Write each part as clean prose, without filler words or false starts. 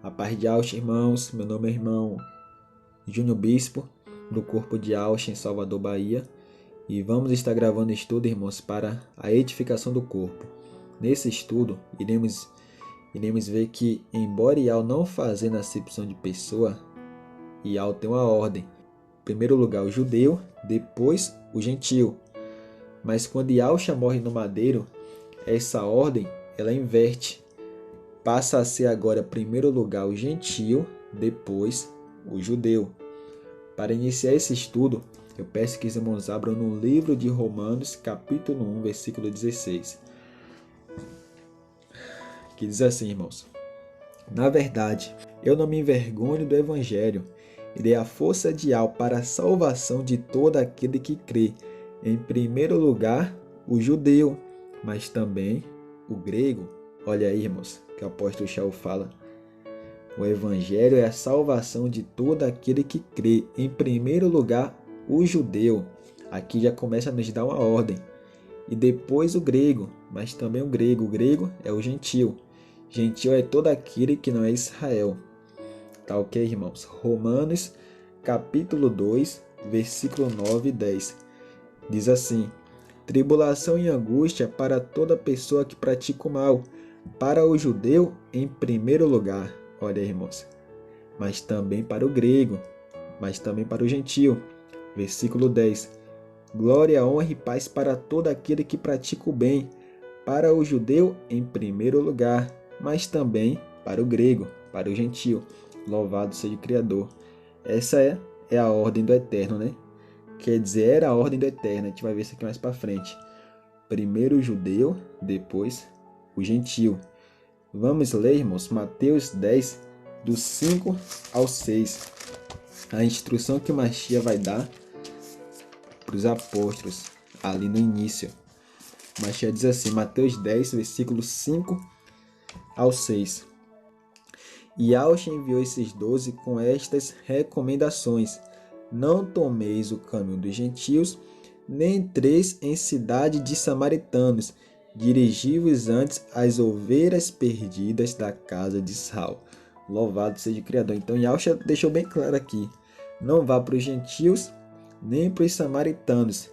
A paz de Ausch, irmãos. Meu nome é irmão Júnior Bispo, do corpo de Ausch, em Salvador, Bahia. E vamos estar gravando estudo, irmãos, para a edificação do corpo. Nesse estudo, iremos ver que, embora Ial não fazendo acepção de pessoa, Ial tem uma ordem. Em primeiro lugar, o judeu, depois o gentio. Mas quando Ialcha morre no madeiro, essa ordem ela inverte. Passa a ser agora, em primeiro lugar, o gentio, depois o judeu. Para iniciar esse estudo, eu peço que os irmãos abram no livro de Romanos, capítulo 1, versículo 16. Que diz assim, irmãos: Na verdade, eu não me envergonho do evangelho, e dei a força de Ial para a salvação de todo aquele que crê. Em primeiro lugar, o judeu, mas também o grego. Olha aí, irmãos, que o apóstolo Shaul fala. O evangelho é a salvação de todo aquele que crê. Em primeiro lugar, o judeu. Aqui já começa a nos dar uma ordem. E depois o grego, mas também o grego. O grego é o gentio. Gentio é todo aquele que não é Israel. Tá ok, irmãos? Romanos, capítulo 2, versículo 9 e 10. Diz assim: Tribulação e angústia para toda pessoa que pratica o mal. Para o judeu, em primeiro lugar. Olha aí, irmãos. Mas também para o grego. Mas também para o gentio. Versículo 10. Glória, honra e paz para todo aquele que pratica o bem. Para o judeu, em primeiro lugar. Mas também para o grego, para o gentio. Louvado seja o Criador. Essa é a ordem do Eterno, né? Quer dizer, era a ordem do Eterno. A gente vai ver isso aqui mais para frente. Primeiro o judeu, depois o gentio. Vamos ler, irmãos, Mateus 10, do 5 ao 6. A instrução que o Mashiach vai dar para os apóstolos, ali no início. O Mashiach diz assim, Mateus 10, versículo 5 ao 6. E Aush enviou esses 12 com estas recomendações: Não tomeis o caminho dos gentios, nem entreis em cidade de samaritanos. Dirigi-vos antes às ovelhas perdidas da casa de Israel. Louvado seja o Criador. Então, Yahshua deixou bem claro aqui: não vá para os gentios, nem para os samaritanos.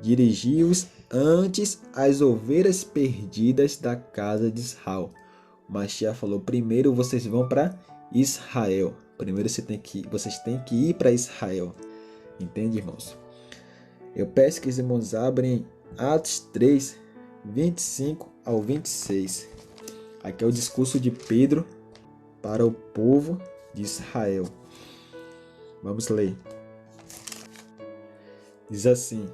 Dirigi-vos antes às ovelhas perdidas da casa de Israel. O Mashiach falou: primeiro vocês vão para Israel. Primeiro vocês têm que ir para Israel. Entende, irmãos? Eu peço que os irmãos abrem Atos 3, 25 ao 26. Aqui é o discurso de Pedro para o povo de Israel. Vamos ler. Diz assim: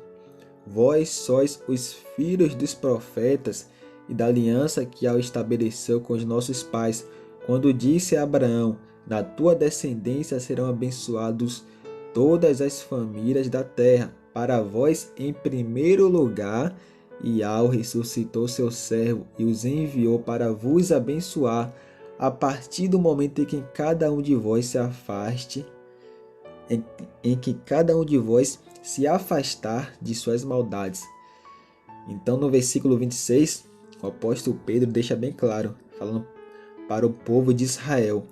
Vós sois os filhos dos profetas e da aliança que Yahweh estabeleceu com os nossos pais, quando disse a Abraão: Na tua descendência serão abençoados todas as famílias da terra. Para vós, em primeiro lugar, Yahweh ressuscitou seu servo e os enviou para vos abençoar, a partir do momento em que cada um de vós se afaste, em que cada um de vós se afastar de suas maldades. Então, no versículo 26, o apóstolo Pedro deixa bem claro, falando para o povo de Israel,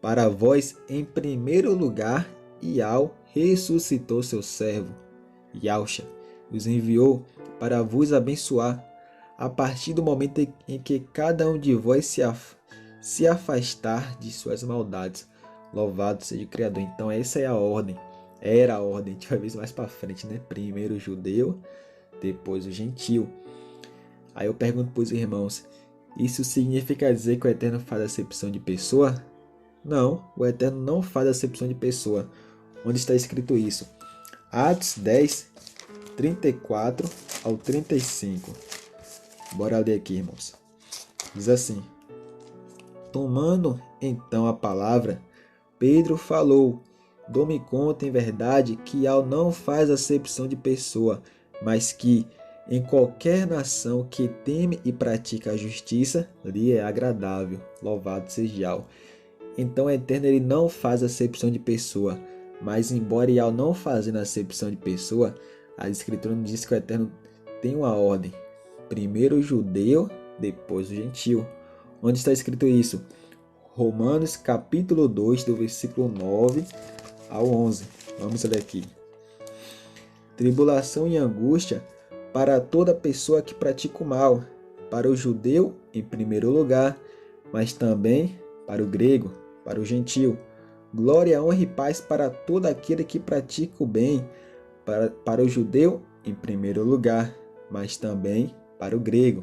para vós, em primeiro lugar, Yahweh ressuscitou seu servo, Yahshua, os enviou para vos abençoar, a partir do momento em que cada um de vós se afastar de suas maldades. Louvado seja o Criador. Então essa é a ordem. Era a ordem. A gente vai ver isso mais para frente, né? Primeiro o judeu, depois o gentio. Aí eu pergunto para os irmãos: isso significa dizer que o Eterno faz acepção de pessoa? Não, o Eterno não faz acepção de pessoa. Onde está escrito isso? Atos 10, 34 ao 35. Bora ler aqui, irmãos. Diz assim: Tomando então a palavra, Pedro falou: Dou-me conta em verdade que Yahweh não faz acepção de pessoa, mas que em qualquer nação que teme e pratica a justiça, lhe é agradável. Louvado seja Yahweh. Então o Eterno ele não faz acepção de pessoa, mas embora Yahweh não fazendo acepção de pessoa, a Escritura nos diz que o Eterno tem uma ordem: primeiro o judeu, depois o gentio. Onde está escrito isso? Romanos capítulo 2, do versículo 9 ao 11. Vamos ler aqui. Tribulação e angústia para toda pessoa que pratica o mal, para o judeu em primeiro lugar, mas também para o grego, para o gentil. Glória, honra e paz para todo aquele que pratica o bem, para o judeu em primeiro lugar, mas também para o grego,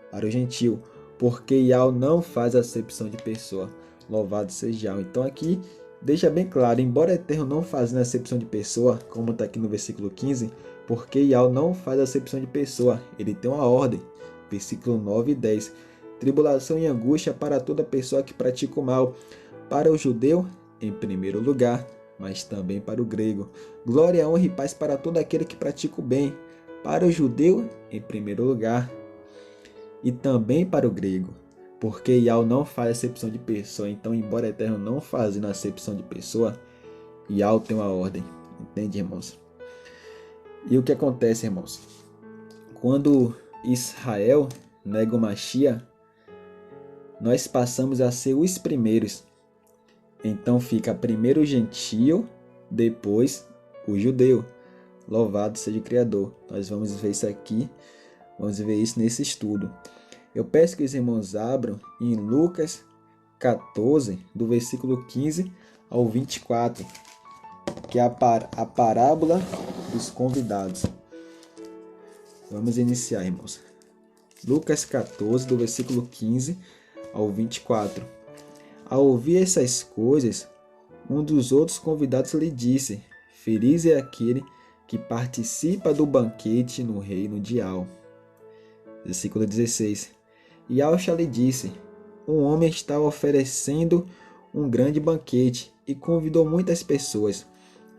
para o gentil, porque Yahweh não faz acepção de pessoa. Louvado seja Yahweh. Então aqui deixa bem claro, embora Eterno não fazendo acepção de pessoa, como está aqui no versículo 15, porque Yahweh não faz acepção de pessoa, ele tem uma ordem. Versículo 9 e 10. Tribulação e angústia para toda pessoa que pratica o mal, para o judeu em primeiro lugar, mas também para o grego. Glória, honra e paz para todo aquele que pratica o bem, para o judeu em primeiro lugar, e também para o grego, porque Yahweh não faz acepção de pessoa. Então, embora Eterno não fazendo acepção de pessoa, Yahweh tem uma ordem. Entende, irmãos? E o que acontece, irmãos? Quando Israel nega o Mashiach, nós passamos a ser os primeiros. Então fica primeiro o gentio, depois o judeu. Louvado seja o Criador. Nós vamos ver isso aqui, vamos ver isso nesse estudo. Eu peço que os irmãos abram em Lucas 14, do versículo 15 ao 24, que é a parábola dos convidados. Vamos iniciar, irmãos. Lucas 14, do versículo 15 ao 24. Ao ouvir essas coisas, um dos outros convidados lhe disse: Feliz é aquele que participa do banquete no reino de Yahweh. Versículo 16. E Yahshua lhe disse: Um homem estava oferecendo um grande banquete e convidou muitas pessoas.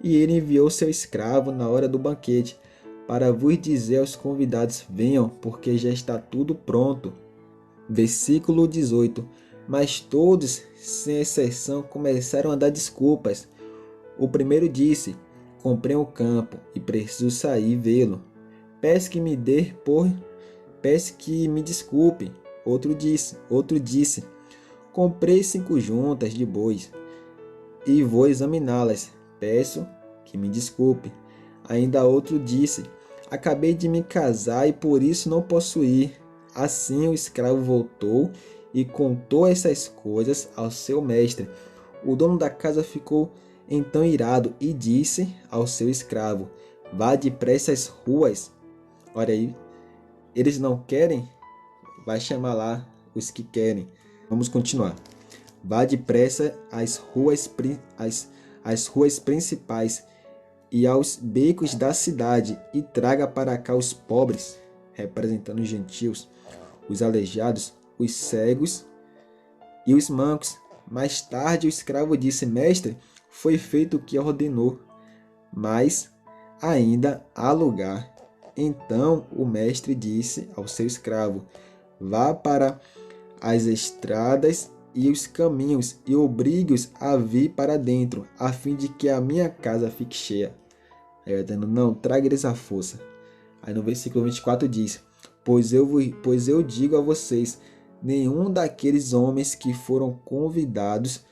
E ele enviou seu escravo na hora do banquete para vos dizer aos convidados: venham, porque já está tudo pronto. Versículo 18. Mas todos, sem exceção, começaram a dar desculpas. O primeiro disse: comprei um campo e preciso sair vê-lo. Peço que me desculpe. Outro disse: comprei 5 juntas de bois e vou examiná-las. Peço que me desculpe. Ainda outro disse: acabei de me casar e por isso não posso ir. Assim o escravo voltou e contou essas coisas ao seu mestre. O dono da casa ficou então irado e disse ao seu escravo: vá depressa às ruas. Olha aí, eles não querem? Vai chamar lá os que querem. Vamos continuar. Vá depressa às ruas principais e aos becos da cidade e traga para cá os pobres, representando os gentios, os aleijados, os cegos e os mancos. Mais tarde o escravo disse: mestre, foi feito o que ordenou, mas ainda há lugar. Então o mestre disse ao seu escravo: vá para as estradas e os caminhos e obrigue-os a vir para dentro, a fim de que a minha casa fique cheia. Aí eu dizendo: não, traga eles à força. Aí no versículo 24 diz: pois eu digo a vocês, nenhum daqueles homens que foram convidados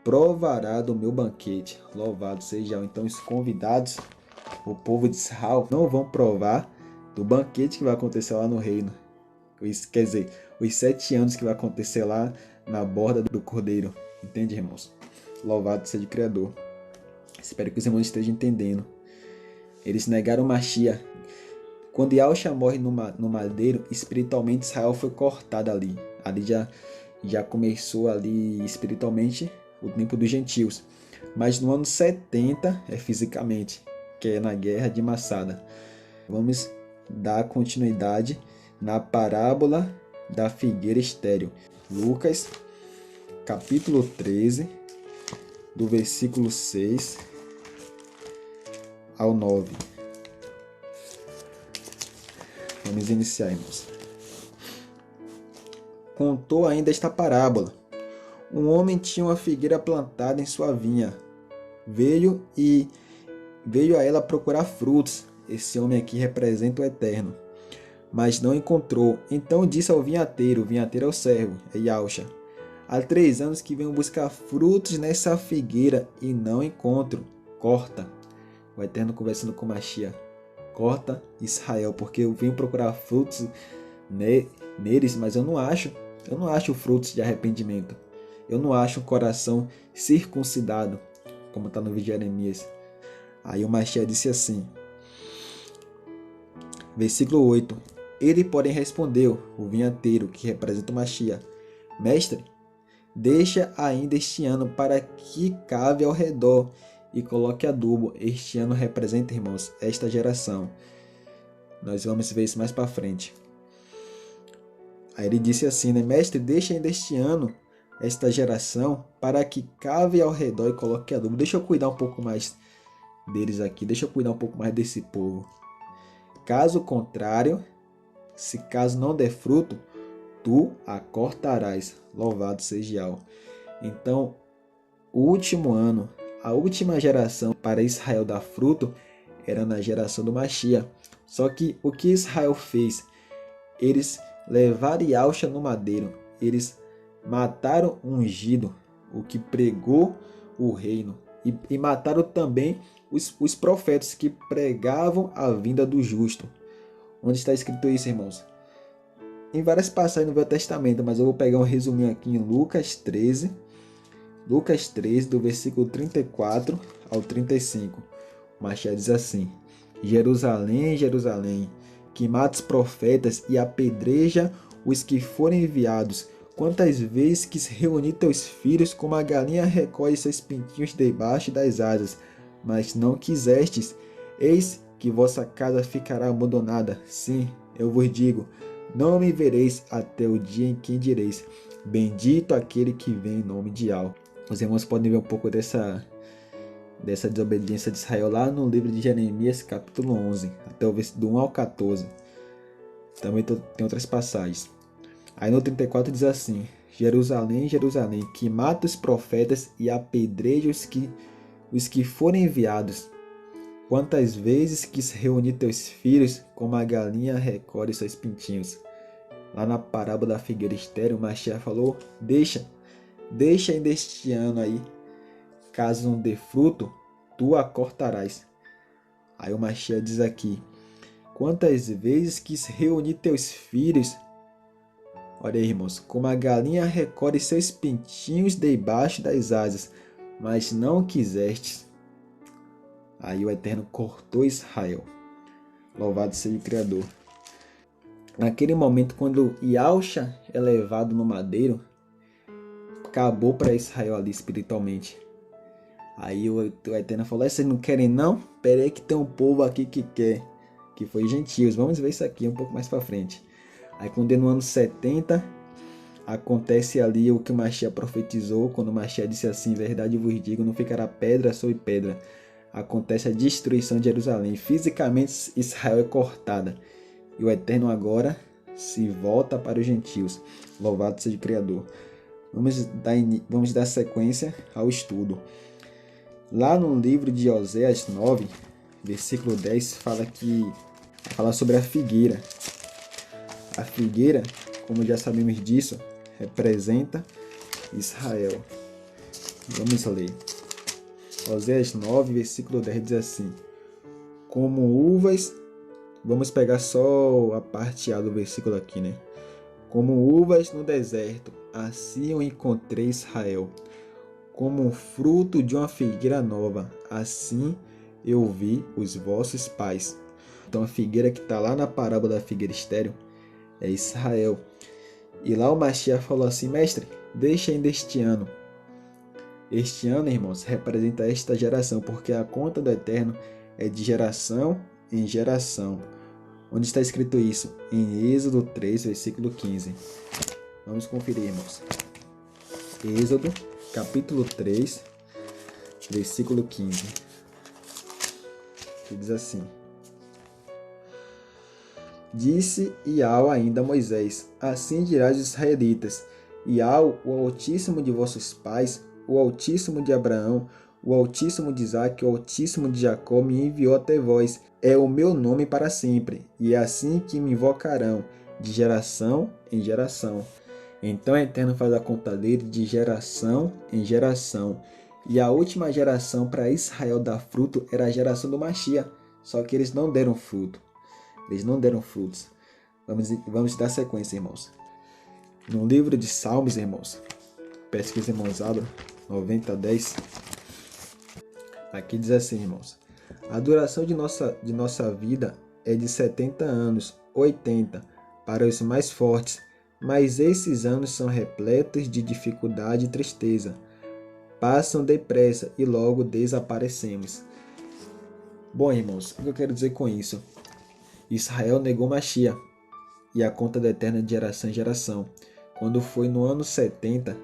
provará do meu banquete. Louvado seja. Então os convidados, o povo de Israel, não vão provar do banquete que vai acontecer lá no reino. Quer dizer, os 7 anos que vai acontecer lá na borda do Cordeiro. Entende, irmãos? Louvado seja o Criador. Espero que os irmãos estejam entendendo. Eles negaram Mashiach. Quando Yahshua morre no madeiro, espiritualmente Israel foi cortada ali. Ali já começou ali espiritualmente o tempo dos gentios. Mas no ano 70 é fisicamente, que é na guerra de Massada. Vamos dar continuidade na parábola da figueira estéril. Lucas, capítulo 13, do versículo 6 ao 9. Vamos iniciar, irmãos. Contou ainda esta parábola. Um homem tinha uma figueira plantada em sua vinha. Veio a ela procurar frutos. Esse homem aqui representa o Eterno. mas não encontrou. Então disse ao vinhateiro, o vinhateiro é o servo, é Yausha: há 3 anos que venho buscar frutos nessa figueira e não encontro. Corta. O Eterno conversando com Mashiach. Corta Israel, porque eu venho procurar frutos neles, mas eu não acho. Eu não acho frutos de arrependimento. Eu não acho um coração circuncidado, como está no vídeo de Jeremias. Aí o Mashiach disse assim, versículo 8. Ele, porém, respondeu, o vinhateiro, que representa o Mashiach: Mestre, deixa ainda este ano para que cave ao redor e coloque adubo. Este ano representa, irmãos, esta geração. Nós vamos ver isso mais para frente. Aí ele disse assim, né? Mestre, deixa ainda este ano esta geração para que cave ao redor e coloque adubo. Deixa eu cuidar um pouco mais deles aqui. Deixa eu cuidar um pouco mais desse povo. Caso contrário, se caso não der fruto, tu a cortarás. Louvado seja Yahweh. Então, o último ano, a última geração para Israel dar fruto era na geração do Mashiach. Só que o que Israel fez? Eles levaram Yausha no madeiro. Eles mataram o ungido, o que pregou o reino. E mataram também os profetas que pregavam a vinda do justo. Onde está escrito isso, irmãos? Em várias passagens no Velho Testamento, mas eu vou pegar um resuminho aqui em Lucas 13. Lucas 13, do versículo 34 ao 35. O Mashiach diz assim: Jerusalém, Jerusalém, que mata os profetas e apedreja os que forem enviados. Quantas vezes quis reunir teus filhos, como a galinha recolhe seus pintinhos debaixo das asas, mas não quisestes. Eis que vossa casa ficará abandonada. Sim, eu vos digo, não me vereis até o dia em que direis: bendito aquele que vem em nome de Yahweh. Os irmãos podem ver um pouco dessa desobediência de Israel lá no livro de Jeremias, capítulo 11, até o versículo do 1 ao 14. Também tem outras passagens. Aí no 34 diz assim: Jerusalém, Jerusalém, que mata os profetas e apedreja os que forem enviados. Quantas vezes quis reunir teus filhos, como a galinha recolhe seus pintinhos. Lá na parábola da figueira estéril, o Mashiach falou: deixa ainda este ano aí, caso não dê fruto, tu a cortarás. Aí o Mashiach diz aqui: quantas vezes quis reunir teus filhos, olha aí, irmãos, como a galinha recolhe seus pintinhos debaixo das asas, mas não quisestes. Aí o Eterno cortou Israel. Louvado seja o Criador. Naquele momento, quando Yausha é levado no madeiro, acabou para Israel ali espiritualmente. Aí o Eterno falou: vocês não querem não? Pera aí que tem um povo aqui que quer. Que foi gentios. Vamos ver isso aqui um pouco mais para frente. Aí quando no ano 70, acontece ali o que o Mashiach profetizou. Quando o Mashiach disse assim: verdade vos digo, não ficará pedra sobre pedra. Acontece a destruição de Jerusalém. Fisicamente Israel é cortada. E o Eterno agora se volta para os gentios. Louvado seja o Criador. Vamos dar sequência ao estudo. Lá no livro de Oséias 9, versículo 10, fala sobre a figueira. A figueira, como já sabemos disso, representa Israel. Vamos ler. Oséias 9, versículo 10 diz assim: como uvas, vamos pegar só a parte A do versículo aqui, né? Como uvas no deserto, assim eu encontrei Israel. Como um fruto de uma figueira nova, assim eu vi os vossos pais. Então a figueira que está lá na parábola da figueira estéril é Israel. E lá o Mashiach falou assim: mestre, deixa ainda este ano. Este ano, irmãos, representa esta geração, porque a conta do Eterno é de geração em geração. Onde está escrito isso? Em Êxodo 3, versículo 15. Vamos conferir, irmãos. Êxodo, capítulo 3, versículo 15. Que diz assim: disse Yahweh ainda a Moisés: assim dirás aos israelitas: Yahweh, o Altíssimo de vossos pais, o Altíssimo de Abraão, o Altíssimo de Isaque, o Altíssimo de Jacó me enviou até vós. é o meu nome para sempre, e é assim que me invocarão, de geração em geração. Então o Eterno faz a conta dele de geração em geração. E a última geração para Israel dar fruto era a geração do Mashiach. Só que eles não deram fruto. Eles não deram frutos. Vamos dar sequência, irmãos. No livro de Salmos, irmãos, pesquisa, irmãos, abra 90:10. Aqui diz assim, irmãos: a duração de nossa vida é de 70 anos, 80, para os mais fortes, mas esses anos são repletos de dificuldade e tristeza. Passam depressa e logo desaparecemos. Bom, irmãos, o que eu quero dizer com isso? Israel negou Mashiach e a conta do Eterno é de geração em geração. Quando foi no ano 70,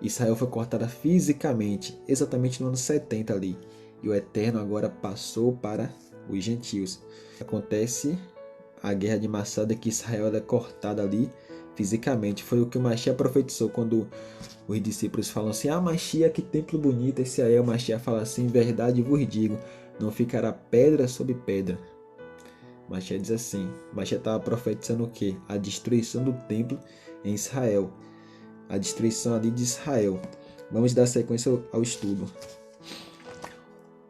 Israel foi cortada fisicamente, exatamente no ano 70 ali. E o Eterno agora passou para os gentios. Acontece a guerra de Massada, que Israel é cortada ali fisicamente. Foi o que o Mashiach profetizou quando os discípulos falam assim: ah, Mashiach, que templo bonito esse aí. O Mashiach fala assim: em verdade vos digo, não ficará pedra sobre pedra. O Mashiach diz assim. O Mashiach estava profetizando o quê? A destruição do templo em Israel. A destruição ali de Israel. Vamos dar sequência ao estudo.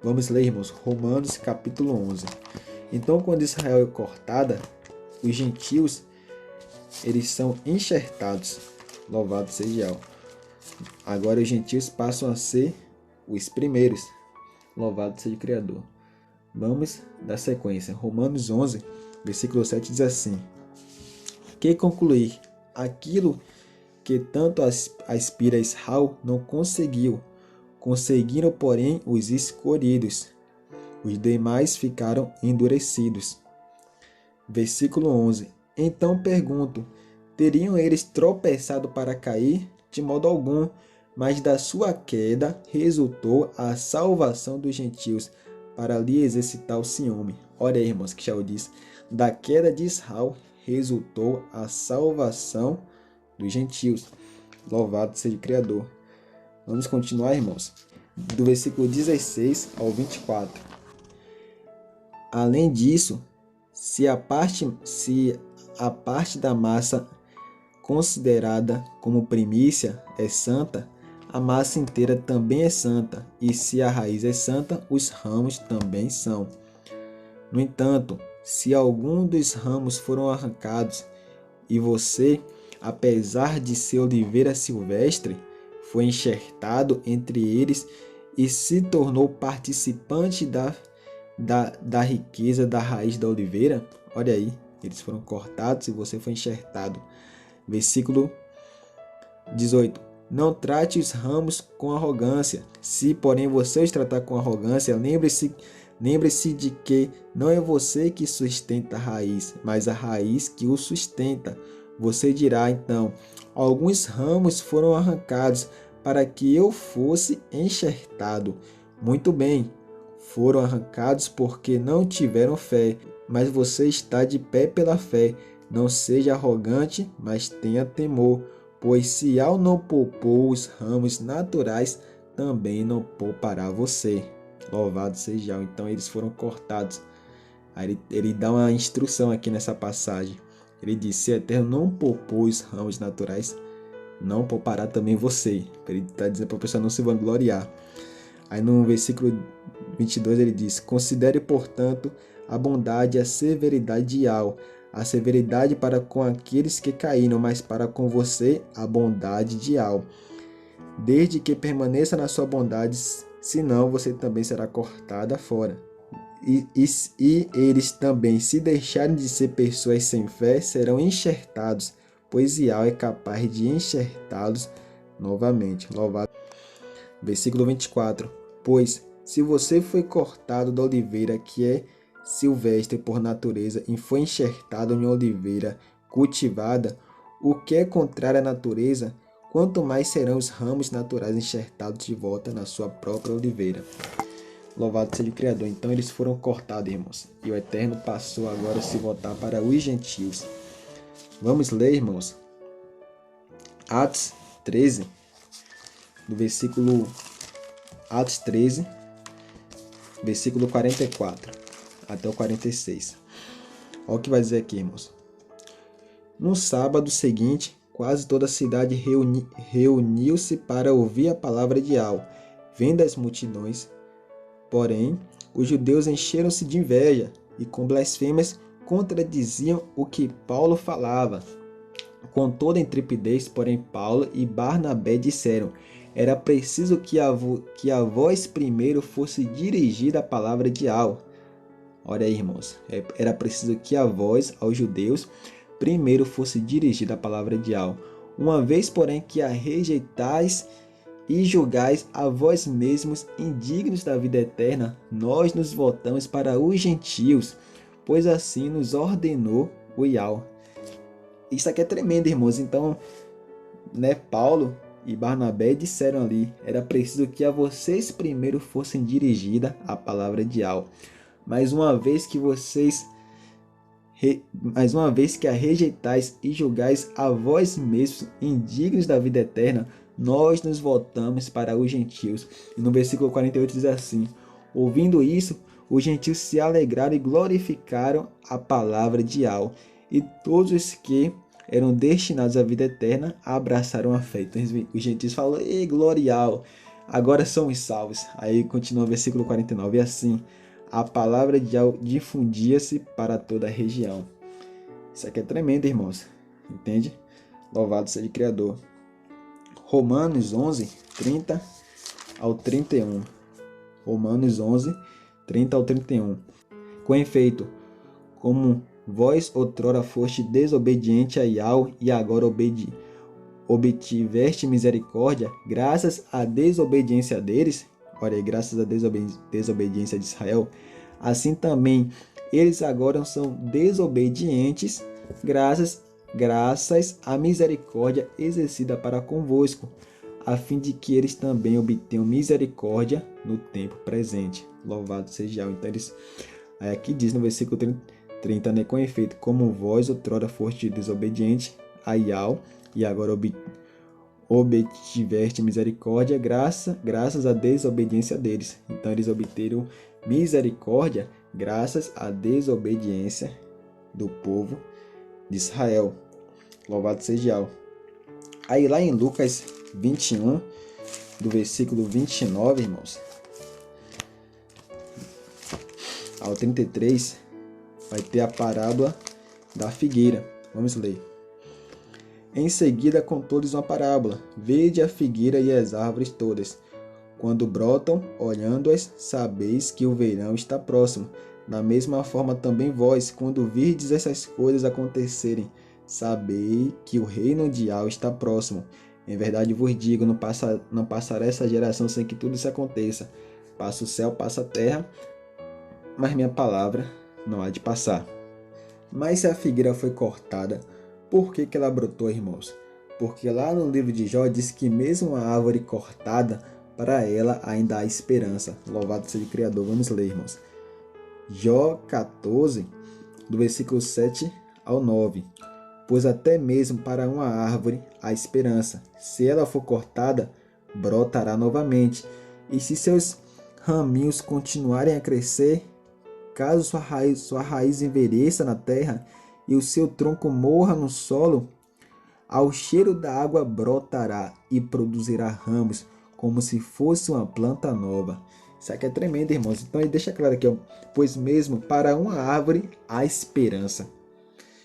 Vamos ler, irmãos, Romanos capítulo 11. Então, quando Israel é cortada, os gentios, eles são enxertados. Louvado seja Yahweh. Agora os gentios passam a ser os primeiros. Louvado seja o Criador. Vamos dar sequência. Romanos 11, versículo 7 diz assim: que concluir? Aquilo que tanto aspira Israel não conseguiu. Conseguiram, porém, os escolhidos. Os demais ficaram endurecidos. Versículo 11. Então pergunto: teriam eles tropeçado para cair? De modo algum, mas da sua queda resultou a salvação dos gentios, para lhe exercitar o ciúme. Olha aí, irmãos, que Shaul diz: da queda de Israel resultou a salvação dos gentios. Louvado seja o Criador. Vamos continuar, irmãos, do versículo 16 ao 24. Além disso, se a parte da massa considerada como primícia é santa, a massa inteira também é santa, e se a raiz é santa, os ramos também são. No entanto, se algum dos ramos foram arrancados, e você, apesar de ser oliveira silvestre, foi enxertado entre eles e se tornou participante da riqueza da raiz da oliveira. Olha aí, eles foram cortados e você foi enxertado. Versículo 18. Não trate os ramos com arrogância. Se, porém, você os tratar com arrogância, lembre-se de que não é você que sustenta a raiz, mas a raiz que o sustenta. Você dirá, então: alguns ramos foram arrancados para que eu fosse enxertado. Muito bem, foram arrancados porque não tiveram fé, mas você está de pé pela fé. Não seja arrogante, mas tenha temor, pois se Yahweh não poupou os ramos naturais, também não poupará você. Louvado seja Yahweh. Então eles foram cortados. Aí ele dá uma instrução aqui nessa passagem. Ele diz: se o Eterno não poupou os ramos naturais, não poupará também você. Ele está dizendo para a pessoa não se vangloriar. Aí no versículo 22 ele diz: considere, portanto, a bondade e a severidade de Yahweh, a severidade para com aqueles que caíram, mas para com você a bondade de Yahweh. Desde que permaneça na sua bondade, senão você também será cortada fora. E eles também, se deixarem de ser pessoas sem fé, serão enxertados, pois Yahweh é capaz de enxertá-los novamente. Louvado. Versículo 24. Pois, se você foi cortado da oliveira que é silvestre por natureza e foi enxertado em oliveira cultivada, o que é contrário à natureza, quanto mais serão os ramos naturais enxertados de volta na sua própria oliveira. Louvado seja o Criador. Então eles foram cortados, irmãos, e o Eterno passou agora a se voltar para os gentios. Vamos ler, irmãos, Atos 13, do versículo Atos 13, versículo 44. até o 46. Olha o que vai dizer aqui, irmãos. No sábado seguinte, quase toda a cidade reuniu-se para ouvir a palavra de Al. Vendo as multidões, porém, os judeus encheram-se de inveja e com blasfêmias contradiziam o que Paulo falava. Com toda intrepidez, porém, Paulo e Barnabé disseram: era preciso que a voz primeiro fosse dirigida à palavra de Al. Olha aí, irmãos. Era preciso que a voz aos judeus primeiro fosse dirigida à palavra de Al. Uma vez, porém, que a rejeitais e julgais a vós mesmos indignos da vida eterna, nós nos voltamos para os gentios, pois assim nos ordenou o Ial. Isso aqui é tremendo, irmãos. Então, Paulo e Barnabé disseram ali, era preciso que a vocês primeiro fossem dirigida a palavra de Al. Mas uma vez que a rejeitais e julgais a vós mesmos indignos da vida eterna, nós nos voltamos para os gentios. E no versículo 48 diz assim: ouvindo isso, os gentios se alegraram e glorificaram a palavra de Al. E todos os que eram destinados à vida eterna abraçaram a fé. Então os gentios falam: ei, glória Al, agora somos salvos. Aí continua o versículo 49, e assim a palavra de Al difundia-se para toda a região. Isso aqui é tremendo, irmãos. Entende? Louvado seja o Criador. Romanos 11, 30 ao 31. Romanos 11, 30 ao 31. Com efeito, como vós outrora foste desobediente a Ial e agora obtiveste misericórdia, graças à desobediência deles, olha aí, graças à desobediência de Israel, assim também eles agora são desobedientes, graças à misericórdia exercida para convosco, a fim de que eles também obtenham misericórdia no tempo presente. Louvado seja Ial. Então aí aqui diz no versículo 30, né, com efeito, como vós outrora foste desobediente a Ial e agora obtiveste misericórdia, graças à desobediência deles. Então eles obteram misericórdia graças à desobediência do povo de Israel. Louvado seja Ial. Aí lá em Lucas 21, do versículo 29, irmãos, ao 33, vai ter a parábola da figueira. Vamos ler. Em seguida contou-lhes uma parábola: vede a figueira e as árvores todas. Quando brotam, olhando-as, sabeis que o verão está próximo. Da mesma forma também vós, quando virdes essas coisas acontecerem, sabei que o reino de Al está próximo. Em verdade vos digo, não passará essa geração sem que tudo isso aconteça. Passa o céu, passa a terra, mas minha palavra não há de passar. Mas se a figueira foi cortada, por que ela brotou, irmãos? Porque lá no livro de Jó diz que mesmo a árvore cortada, para ela ainda há esperança. Louvado seja o Criador. Vamos ler, irmãos. Jó 14, do versículo 7 ao 9. Pois até mesmo para uma árvore há esperança. Se ela for cortada, brotará novamente. E se seus raminhos continuarem a crescer, caso sua raiz envelheça na terra e o seu tronco morra no solo, ao cheiro da água brotará e produzirá ramos, como se fosse uma planta nova. Isso aqui é tremendo, irmãos. Então ele deixa claro aqui, pois mesmo para uma árvore há esperança.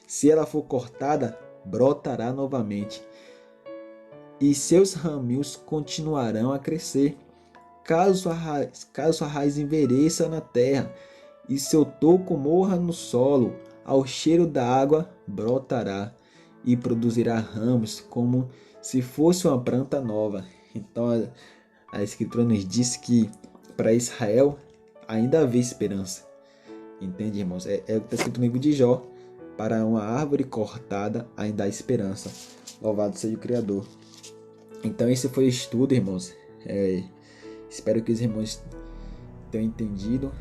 Se ela for cortada, brotará novamente, e seus raminhos continuarão a crescer. Caso sua raiz envelheça na terra e seu toco morra no solo, ao cheiro da água brotará e produzirá ramos, como se fosse uma planta nova. Então a Escritura nos diz que para Israel ainda havia esperança. Entende, irmãos? É o que está escrito no livro de Jó. Para uma árvore cortada ainda há esperança. Louvado seja o Criador. Então esse foi o estudo, irmãos. Espero que os irmãos tenham entendido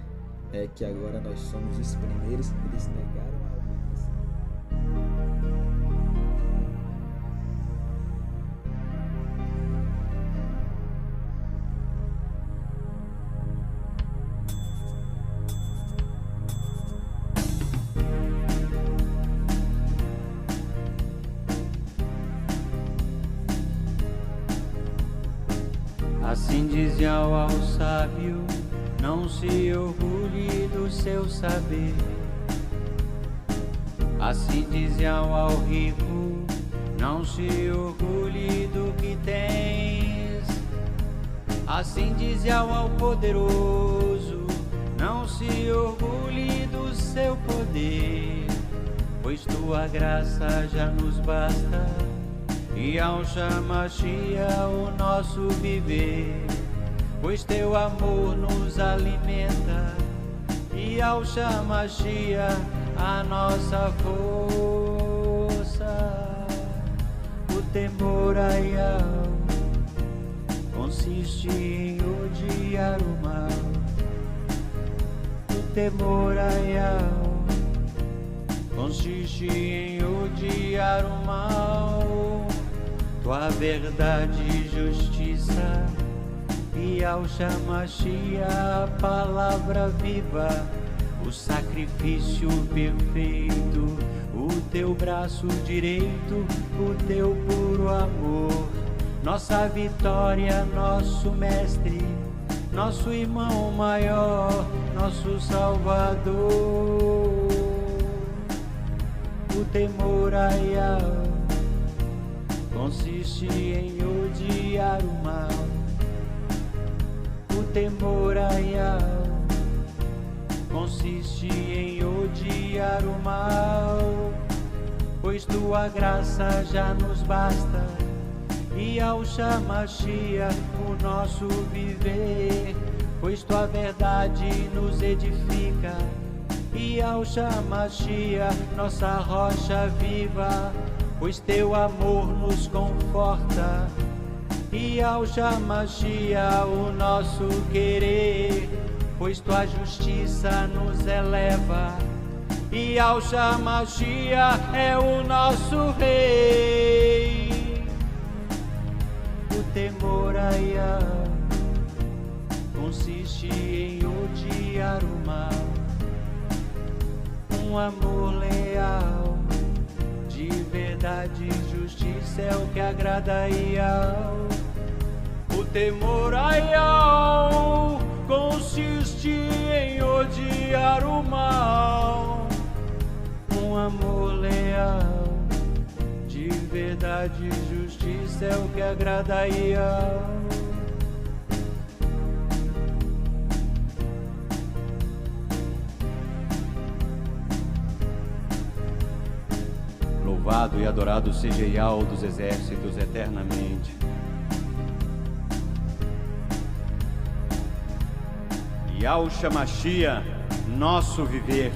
que agora nós somos os primeiros. Eles negaram a Assim diz Yahweh ao sábio, não se orgulhe do seu saber. Assim diz Yahweh ao rico, não se orgulhe do que tens. Assim diz Yahweh ao poderoso, não se orgulhe do seu poder. Pois tua graça já nos basta, e ao Hamashia o nosso viver. Pois teu amor nos alimenta, e ao Hamashia a nossa força. O temor a Yahweh consiste em odiar o mal. O temor a Yahweh consiste em odiar o mal. Tua verdade e justiça, e ao Hamashia a palavra viva, o sacrifício perfeito, o teu braço direito, o teu puro amor. Nossa vitória, nosso mestre, nosso irmão maior, nosso Salvador. O temor a Yahweh consiste em odiar o mal. O temor a Yahweh consiste em odiar o mal. Pois tua graça já nos basta, e ao Hamashia o nosso viver. Pois tua verdade nos edifica, e ao Hamashia nossa rocha viva. Pois teu amor nos conforta, e ao Hamashia o nosso querer. Pois tua justiça nos eleva, e ao Hamashia é o nosso rei. O temor a Yahweh consiste em odiar o mal. Um amor leal, de verdade e justiça é o que agrada a Yahweh. O temor a Yahweh consiste em odiar o mal. Um amor leal, de verdade e justiça é o que agrada a Yahweh. Louvado e adorado seja Yahweh dos exércitos eternamente. E ao Hamashia, nosso viver.